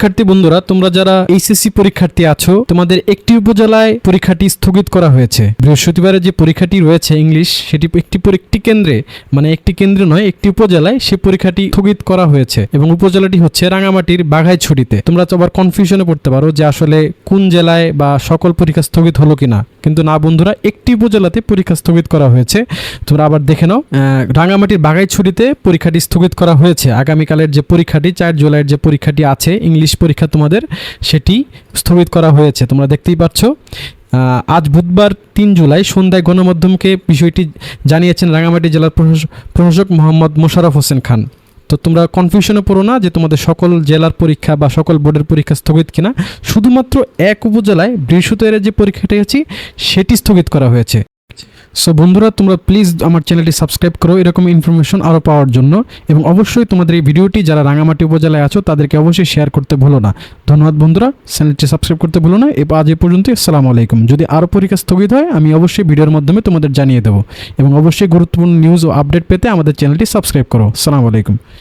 শিক্ষার্থী বন্ধুরা, তোমরা যারা এইচএসসি পরীক্ষার্থী আছো, তোমাদের একটি উপজেলায় পরীক্ষাটি স্থগিত করা হয়েছে। বৃহস্পতিবারে যে পরীক্ষাটি রয়েছে ইংলিশ, সেটি একটি কেন্দ্রে, মানে একটি কেন্দ্রে নয়, একটি উপজেলায় সে পরীক্ষাটি স্থগিত করা হয়েছে এবং উপজেলাটি হচ্ছে রাঙামাটির বাঘাইছড়িতে। তোমরা তো আবার কনফিউশনে পড়তে পারো যে আসলে কোন জেলায় বা সকল পরীক্ষা স্থগিত হলো কিনা, কিন্তু না বন্ধুরা, একটি উপজেলাতে পরীক্ষা স্থগিত করা হয়েছে। তোমরা আবার দেখে নাও, রাঙামাটির বাঘাইছড়িতে পরীক্ষাটি স্থগিত করা হয়েছে। আগামীকালের যে পরীক্ষাটি 4 জুলাইয়ের যে পরীক্ষাটি আছে ইংলিশ পরীক্ষা তোমাদের, সেটি স্থগিত করা হয়েছে। তোমরা দেখতেই পাচ্ছ। আজ বুধবার 3 জুলাই সন্ধ্যায় গণমাধ্যমকে বিষয়টি জানিয়েছেন রাঙামাটি জেলার প্রশাসক মোহাম্মদ মোশাররফ হোসেন খান। তো তোমরা কনফিউশনে পড়ো না যে তোমাদের সকল জেলার পরীক্ষা বা সকল বোর্ডের পরীক্ষা স্থগিত কিনা। শুধুমাত্র এক উপজেলায় বৃহস্পতিবারে যে পরীক্ষাটি আছে সেটি স্থগিত করা হয়েছে। সো বন্ধুরা, তোমরা প্লিজ আমার চ্যানেলটি সাবস্ক্রাইব করো এরকম ইনফরমেশন আরও পাওয়ার জন্য, এবং অবশ্যই তোমাদের এই ভিডিওটি যারা রাঙামাটি উপজেলায় আছো তাদেরকে অবশ্যই শেয়ার করতে ভুলো না। ধন্যবাদ বন্ধুরা, চ্যানেলটি সাবস্ক্রাইব করতে ভুলো না। আজ এই পর্যন্ত। আসসালামু আলাইকুম। যদি আরও পরীক্ষা স্থগিত হয় আমি অবশ্যই ভিডিওর মাধ্যমে তোমাদের জানিয়ে দেবো, এবং অবশ্যই গুরুত্বপূর্ণ নিউজ ও আপডেট পেতে আমাদের চ্যানেলটি সাবস্ক্রাইব করো। আসসালামু আলাইকুম।